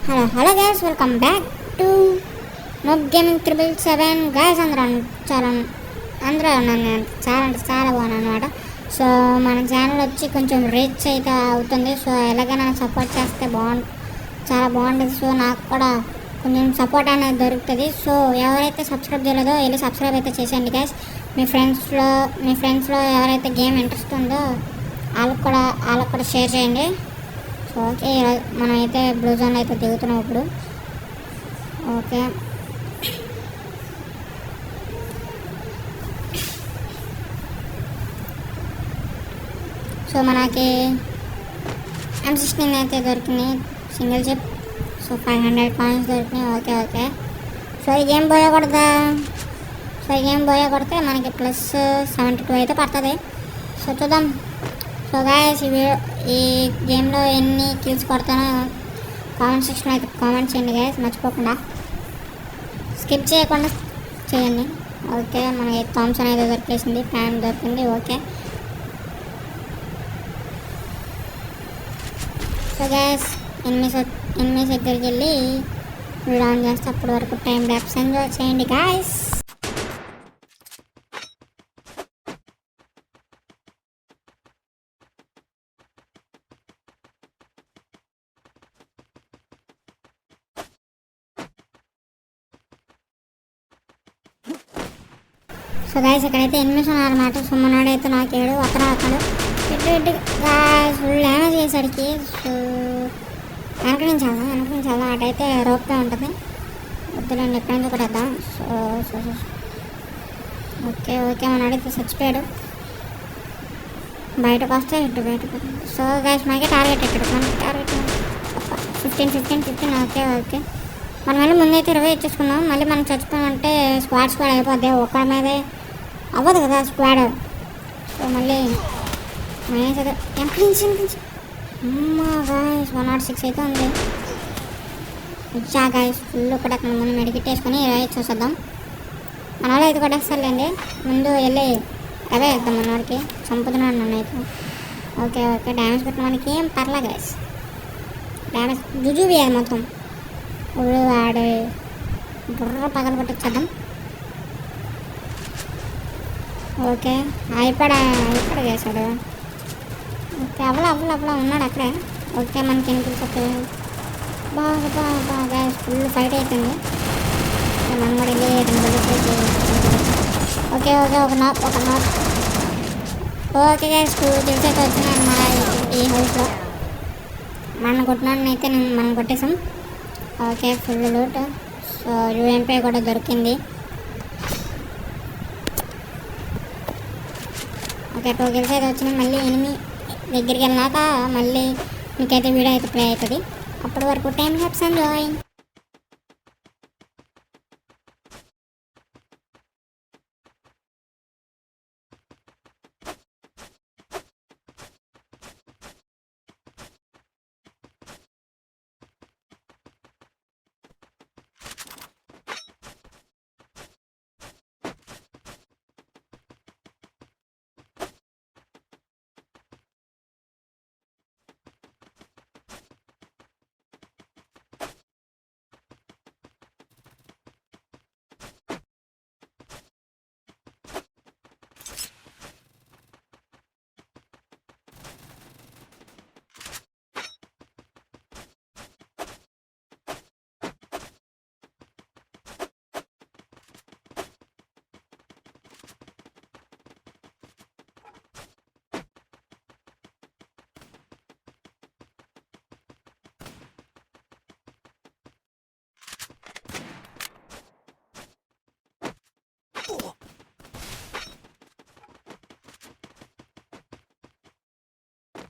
Hello guys, welcome back to నోబ్ gaming 777 guys. అందరూ ఉన్నాను. చాలా బాగున్నాను అనమాట. సో మన ఛానల్ వచ్చి కొంచెం రీచ్ అయితే అవుతుంది. సో ఎలాగైనా సపోర్ట్ చేస్తే చాలా బాగుంటుంది. సో నాకు కూడా కొంచెం సపోర్ట్ అనేది దొరుకుతుంది. సో ఎవరైతే సబ్స్క్రైబ్ చేయలేదో వెళ్ళి సబ్స్క్రైబ్ అయితే చేసేయండి గైస్. మీ ఫ్రెండ్స్లో ఎవరైతే గేమ్ ఇంట్రెస్ట్ ఉందో వాళ్ళకు కూడా షేర్ చేయండి. ఓకే, మనమైతే బ్లూ జోన్ అయితే దిగుతున్నాం ఇప్పుడు. ఓకే, సో మనకి M16 అయితే దొరికినాయి, సింగిల్ చిప్. సో 500 కాయిన్స్ దొరికినాయి. ఓకే, సో ఈ గేమ్ పోయే కొడితే మనకి +72 అయితే పడుతుంది. సో చూద్దాం. సో గాయస్, ఈ గేమ్లో ఎన్ని కిల్స్ కొడతానో కామెంట్ సెక్షన్లో అయితే కామెంట్ చేయండి గాయస్, మర్చిపోకుండా స్కిప్ చేయకుండా చేయండి. ఓకే, మనకి థామ్సన్ అయితే దొరికేసింది, ప్యాన్ దొరికింది. ఓకే, సో గాయస్ ఎనిమిస్ దగ్గరికి వెళ్ళి వీడియో ఆన్ చేస్తే అప్పటి వరకు టైం ల్యాప్స్ ఎంజాయ్ చేయండి గాయస్. సో గాయస్, ఇక్కడైతే ఎనిమిస్ ఉన్నారన్నమాట. సో మనోడైతే నాకేడు అతను ఇటు ఫుల్ డ్యామేజ్ చేసాడికి. సో వెనక నుంచి వెళ్దాం. అటైతే రోప్గా ఉంటుంది. వద్దులేండి, ఎక్కడి నుంచి కూడా వేద్దాం. సో ఓకే, మనోడైతే చచ్చిపోయాడు. బయటకు వస్తే బయటకు. సో గాయస్, మనకి టార్గెట్ 15. ఓకే, మనం మళ్ళీ ముందైతే 20 ఇచ్చేసుకున్నాం. మళ్ళీ మనం చచ్చిపోయామంటే స్క్వాడ్ అయిపోద్ది. ఒకరి మీదే అవ్వదు కదా స్క్వాడ్. సో మళ్ళీ ఎక్కడి నుంచి అమ్మా గాయస్ 106 అయితే ఉంది. ఇచ్చా గాయస్, ఫుల్ కూడా ముందు మెడికెట్ వేసుకొని 20 చూసేద్దాం. మన వాళ్ళు అయితే కొట్టేస్తారులేండి. ముందు వెళ్ళి అవే వేద్దాం. మన వాడికి చంపుతున్నాడు నన్ను అయితే. ఓకే, డ్యామేజ్ పెట్టిన మనకి ఏం పర్లే గాయస్. డ్యామేజ్ జుజుబి అది మొత్తం వాడు బుర్ర పగల కొట్టించేద్దాం. ఓకే, అయిపోయాడు చేశాడు. ఓకే, అవ్వలా ఉన్నాడు అక్కడే. ఓకే, మనకి ఎనిమిది బాగా ఫుల్ ఫైట్ అవుతుంది. మనం కూడా ఓకే, ఒక నాట్. ఓకే గైస్, తెలిసైతే వచ్చినాను మన ఈ హౌస్లో. మనం కొట్టినాడనైతే మనం కొట్టేసాం. Okay, full loot. So UMP కూడా దొరికింది. ఓకే, 2 కిల్స్ అయితే వచ్చినాయి. మళ్ళీ ఎనిమి దగ్గరికి వెళ్ళినాక మళ్ళీ మీకైతే వీడియో అయితే ప్లే అవుతుంది. అప్పటి వరకు time lapse enjoy.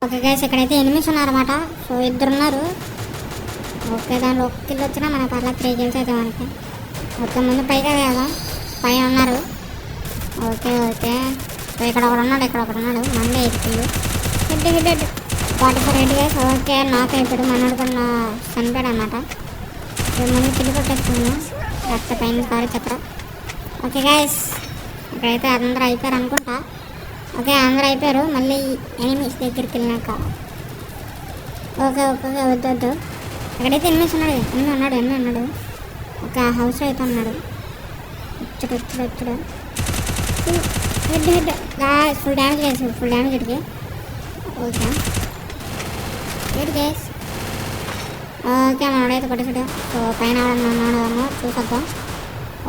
Okay guys, ఇక్కడైతే ఎనిమిస్ ఉన్నారన్నమాట. సో 2 ఉన్నారు. ఓకే, దాంట్లో 1 కిల్ వచ్చినా మన పర్లేదు 3 కిల్స్ అయితే మనకి. ఓకే, ముందు పైగా కదా పైన ఉన్నారు. ఓకే, సో ఇక్కడ ఒకడు ఉన్నాడు. మంది 8 kill. Head 44 head guys. Okay, నాకు అయిపోయాడు. మనోడు కూడా చనిపోయాడు అన్నమాట. సో ముందు కిల్లు కొట్టేస్తున్నాను. లేకపోతే పైన సారీ చెప్పరా. ఓకే గైస్, ఇక్కడైతే అందరూ అయిపోయారు అనుకుంటా. ఓకే, అందరూ అయిపోయారు. మళ్ళీ ఎనిమిస్ దగ్గరికి వెళ్ళినాక ఓకే వద్దు అక్కడైతే ఎనిమిది ఉన్నాడు, ఎనిమిది ఉన్నాడు. ఒక హౌస్లో అయితే ఉన్నాడు. వచ్చాడు. హెడ్ ఫుల్ డ్యామేజ్ చేసి ఫుల్ డ్యామేజ్ ఇటుకి. ఓకే ఏంటి గేస్. ఓకే మనోడైతే కొట్టేసాడు. సో పైన ఉన్నాడేమో చూసొద్దాం,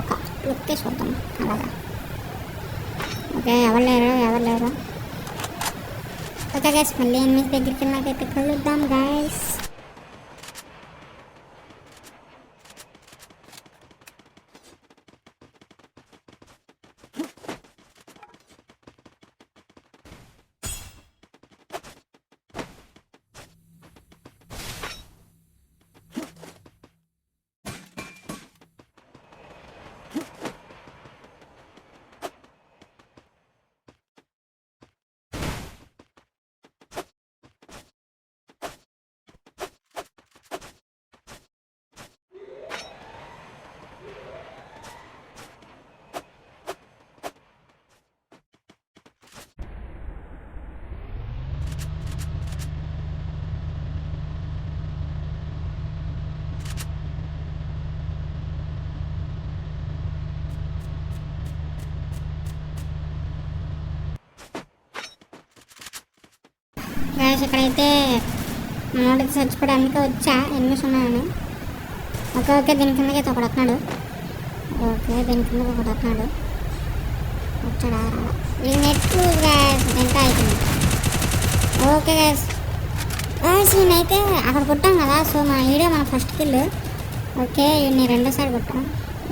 ఒక లుక్ చూద్దాం అలాగా. ఓకే ఎవరు లేరు. ఓకే గైస్ మళ్ళీ ఎనిమిది దగ్గరికి నాకైతే కలుద్దాం గైస్. గాయస్ ఇక్కడైతే మనోడికి చచ్చిపోవడానికి వచ్చా ఎనిమిది ఉన్నాయని. ఓకే దీని కిందకి అయితే ఒకడు వస్తున్నాడు. వచ్చాడా ఇది నెట్ లూజ్ గాయస్, ఎంత అవుతుంది. ఓకే గాయస్ నేనైతే అక్కడ కొట్టాం కదా. సో మా వీడియో మన ఫస్ట్ కిల్. ఓకే నేను రెండోసారి కొట్టాను.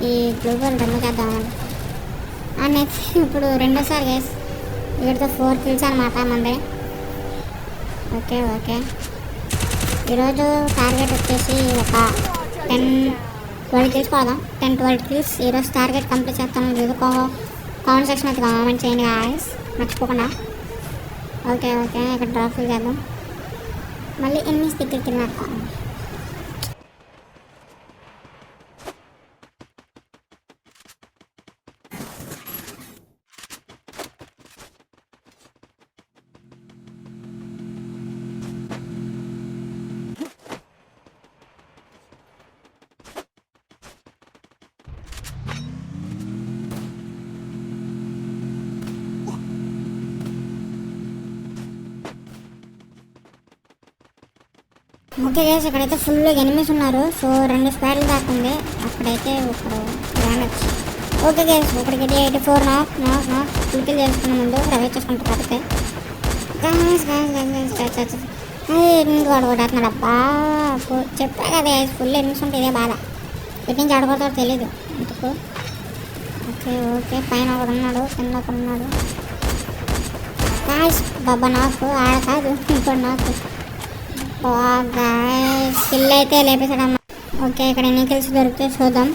ఈ గ్లోబల్ రెండు చేద్దామని అయితే ఇప్పుడు రెండోసారి గాయస్. వీటితో 4 కిల్స్ అనమాట మంది. ఓకే ఈరోజు టార్గెట్ వచ్చేసి ఒక 10-12 కిల్స్ పోదాం. 10-12 కిల్స్ ఈరోజు టార్గెట్ కంప్లీట్ చేస్తాను. లేదు కామెంట్ సెక్షన్ అయితే కామెంట్ చేయండి గాయస్ మర్చిపోకుండా. ఓకే ఇక్కడ డ్రాప్ చేద్దాం. మళ్ళీ ఎనిమిది దగ్గరికి వెళ్ళాక ఓకే గైస్ ఇక్కడైతే ఫుల్ ఎనిమిస్ ఉన్నారు. సో 2 స్క్వాడ్లు దాకా ఉంది. అక్కడైతే ఒకడు డ్యామేజ్. ఓకే గైస్ ఒకటికి 84 నాక్ ఫుల్ కిల్ చేసుకున్న ముందు రవే చేసుకుంటారు. కాకపోతే ఎనిమిది వాడు కొట్టేస్తున్నాడు. అబ్బా చెప్పా కదా ఫుల్ ఎనిమిస్ ఉంటే ఇదే బాధ. ఎటు నుంచి ఆడుకోతాడో తెలీదు ఇందుకు. ఓకే పైన ఒకడు ఉన్నాడు, కింద ఒకడు ఉన్నాడు. బాబా నాకు ఆడ కాదు ఇంకోటి నాకు. స్కిల్ అయితే లేపేసాడమ్మా. ఓకే ఇక్కడ ఎన్ని కిల్స్ దొరికితే చూద్దాం.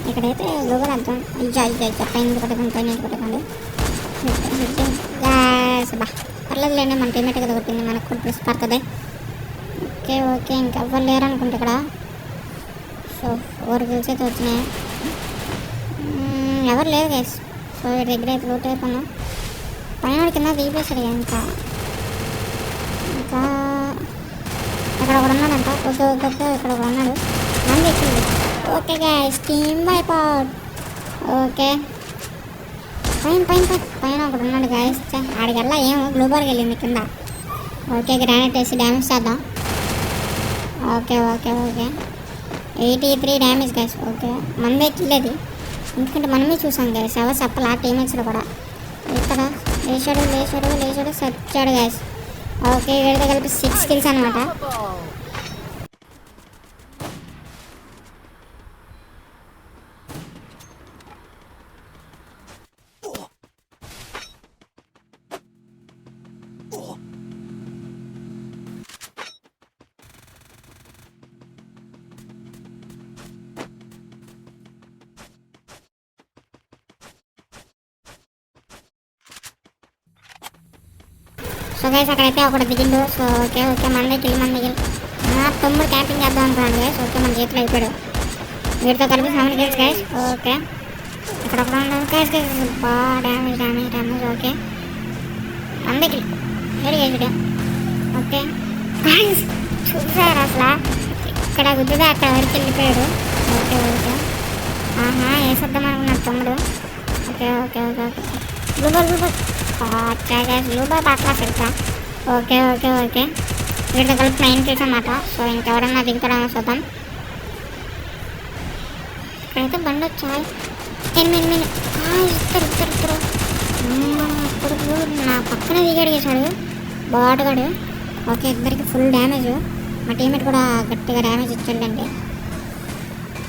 ఇక్కడైతే లోపల అర్థం పైన కొట్టకండి. బా పర్లేదులేండి మన టీమేట్ కదా కొట్టింది, మనకు కూడా ప్లస్ పడుతుంది. ఓకే ఇంకెవ్వరు లేరు అనుకుంటే ఇక్కడ. సో 4 కిల్స్ అయితే వచ్చినాయి. ఎవరు లేరు గైస్. సో వీటి దగ్గర అయితే లూట్ అయిపోయినాం. పైన కింద తీపేశాడు. ఇంకా ఇక్కడ ఒకడు ఉన్నాడంట. ఓకే ఇక్కడ ఒకడు ఉన్నాడు. నన్ను తెచ్చింది. Okay guys team wipe out. Okay పైన ఒకడు ఉన్నాడు గైస్. ఆడికెల్లా ఏమో గ్లోబల్కి వెళ్ళింది కింద. ఓకే గ్రానైట్ వేసి డ్యామేజ్ చేద్దాం. Okay 83 damage guys. ఓకే మనమే కిల్లేదు ఎందుకంటే మనమే చూసాం గైస్. ఎవరు చెప్పాలి ఆ టీమేట్స్లో కూడా. ఇక్కడ లేచాడు సచ్చాడు గైస్. ఓకే వీడితో కలిపి 6 కిల్స్ అనమాట. సో గైస్ అక్కడైతే ఒకటి దిగిండు. సో ఓకే మన దగ్గర తమ్ముడు క్యాంపింగ్ చేద్దాం అనుకున్నాడు గైస్. ఓకే మన చేతిలో అయిపోయాడు. వీటితో కలిపి 7 కిల్స్ గైస్. ఓకే ఇక్కడ ఒక గైస్ డ్యామేజ్. ఓకే మన దగ్గర ఓకే గైస్ చూసారు అసలు ఎక్కడ గుద్దుదా అక్కడ వరకు వెళ్ళిపోయాడు. Okay okay. ఆహా వేసేద్దాం అనుకున్నాడు తమ్ముడు. Okay okay okay okay. గ్లూబల్ గ్లూబల్ గ్లూబల్ బాగా పెడతా. Okay okay okay. వీటితో కలిపి 9 kills అన్నమాట. సో ఇంకెవరన్నా దిగుతాడని చూద్దాం. ఇక్కడైతే బండి వచ్చాయి. ఎనిమిది ఇస్తారు ఇస్తారు ఇస్తారు. ఇప్పుడు నా పక్కన దిగాడు చేశాడు బాటుగాడు. ఓకే ఇద్దరికి ఫుల్ డ్యామేజ్. మా టీమేట్ కూడా గట్టిగా డ్యామేజ్ ఇచ్చాడండి.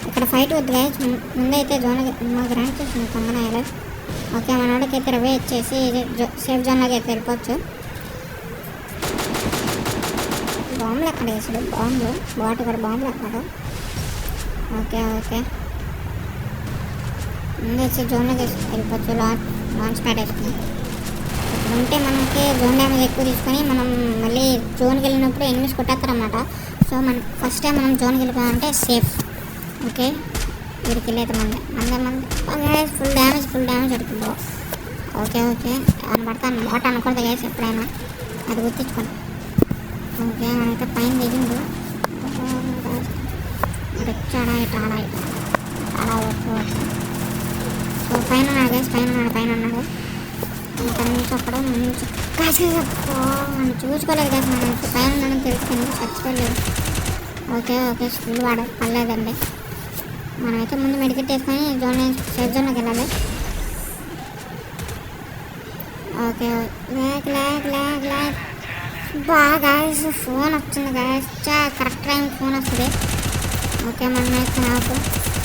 ఇక్కడ ఫైట్ వద్దు గైస్. ముందైతే జోన్ మాకు ర్యాంక్ చేసింది కంగనాయాలు. ఓకే మనోడికి అయితే రవే ఇచ్చేసి సేఫ్ జోన్లోకి అయితే వెళ్ళిపోవచ్చు. బాంబులు అక్కడ వేసాడు. బాంబులు బాటుగాడు బాంబులు అక్కడ. Okay okay. ముందు వచ్చి జోన్లోకి వెళ్ళిపోవచ్చు. లాంచ్ ప్యాడ్ వేసుకుని ఇక్కడ ఉంటే మనకి జోన్ డ్యామేజ్ ఎక్కువ తీసుకొని మనం మళ్ళీ జోన్కి వెళ్ళినప్పుడు ఎనిమిస్ కొట్టేస్తారన్నమాట. సో మనం ఫస్ట్ టైం మనం జోన్కి వెళ్ళిపోయామంటే సేఫ్. ఓకే వీడికి వెళ్ళైతే మంది ఫుల్ డ్యామేజ్ అడుగుతుందో. ఓకే ఓకే అని పడతాను బాట అనకూడదు గైస్ ఎప్పుడైనా, అది గుర్తించుకోండి. ఓకే అయితే పైన దిగిండు. వచ్చాడా ఇటు అలా వచ్చు. సో పైన ఉన్నాడు గైస్, పైన ఉన్నాడు. ఇక్కడ నుంచి అక్కడ నుంచి కాసేపు మనం చూసుకోలేదు కదా, మనం పైన ఉన్నాడని తెలుసుకుంది చచ్చిపోలేదు. ఓకే ఓకే స్కూల్ పడలేదండి. మనమైతే ముందు మెడికెట్ వేసుకొని సేఫ్ జోన్లోకి వెళ్ళాలి. ఓకే లాగ్ బాగా ఫోన్ వస్తుంది గాయస్. కరెక్ట్ టైం ఫోన్ వస్తుంది. ఓకే మనమైతే నాకు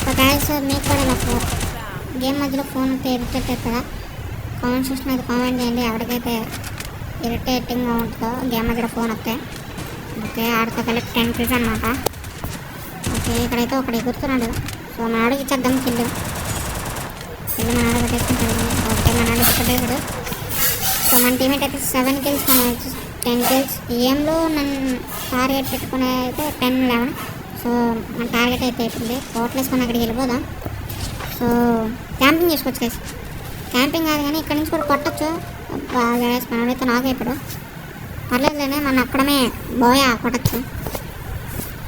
సో గాయస్ మీకు కూడా ఇలా గేమ్ మధ్యలో ఫోన్ అయితే ఇరిటేట్ అవుతుందా? కామెంట్ సెక్షన్ అయితే కామెంట్ చేయండి ఎవరికైతే ఇరిటేటింగ్గా ఉంటుందో గేమ్ మధ్యలో ఫోన్ వస్తే. ఓకే ఆడితో కలిపి 10 kills అనమాట. ఓకే ఇక్కడైతే ఒకటి ఎగురుతున్నాడు. సో మన ఆడికి ఇచ్చేద్దాం కిల్లు మన ఆడ పెట్టేసుకుంటాడు. ఓకే మన ఆడికి పెట్టేసాడు. సో మన టీమేట్ అయితే 7 kills, 10 kills. గేమ్లో నన్ను టార్గెట్ పెట్టుకునే అయితే 10, 11. సో మన టార్గెట్ అయితే అయిపోయింది. కోట్లు వేసుకొని అక్కడికి వెళ్ళిపోదాం. సో క్యాంపింగ్ చేసుకోవచ్చు గైస్. క్యాంపింగ్ కాదు కానీ ఇక్కడ నుంచి కూడా కొట్టచ్చు. బాగా మనమైతే నాకు ఇప్పుడు పర్లేదులేనే మన అక్కడమే బోయా కొట్టచ్చు.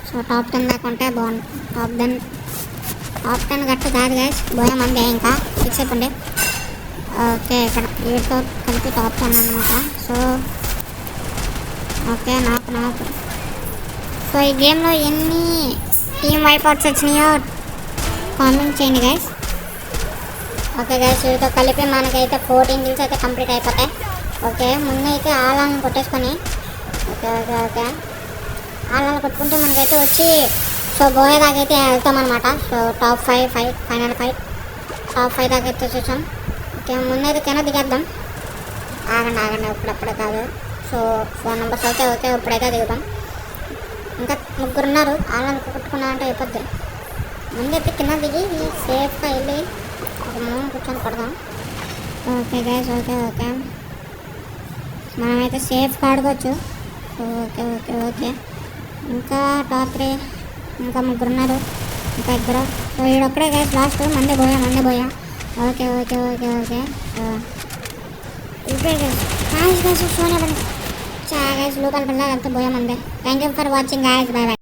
సో టాప్ 10 దాకా ఉంటే బాగుంది. టాప్ 10 గట్టు కాదు గైస్, బోయా మందే ఇంకా ఫిక్స్ అయిపోండి. ఓకే ఇక్కడ వీటితో కలిపి టాప్ 10 అనమాట. సో ఓకే నాకు సో ఈ గేమ్లో ఎన్ని టీమ్ వైపౌట్స్ వచ్చినాయో కామెంట్ చేయండి గైస్. ఓకే గైస్ వీటితో కలిపి మనకైతే 14 kills అయితే కంప్లీట్ అయిపోతాయి. ఓకే ముందు అయితే ఆళ్ళని కొట్టేసుకొని ఓకే ఆళ్ళని కొట్టుకుంటే మనకైతే వచ్చి సో బోయే దాకా అయితే వెళ్తామన్నమాట. So top 5 final fight top 5 దాకా అయితే వచ్చేసాం. ఓకే ముందైతే కింద దిగేద్దాం. ఆగండి ఇప్పుడప్పుడే కాదు. సో 4 numbers అయితే ఓకే ఇప్పుడైతే దిగుతాం. ఇంకా 3 ఉన్నారు. ఆళ్ళని కొట్టుకున్నామంటే అయిపోద్ది. ముందైతే కింద దిగి సేఫ్గా వెళ్ళి ఒక మూడు కూర్చొని కొడదాం. ఓకే గైస్ ఓకే మనమైతే సేఫ్గా ఆడుకోవచ్చు. ఓకే ఇంకా టాప్ 3 ఇంకా 3 ఉన్నారు. ఇంకా 2 సో వీడొక్కడే గైస్ లాస్ట్. మందే పోయా. ఓకే ఇప్పుడు గైస్ ఫోన్ ఇవ్వండి. గైస్ లోపల పిల్లలు అంతా పోయా మందే. Thank you for watching guys. By.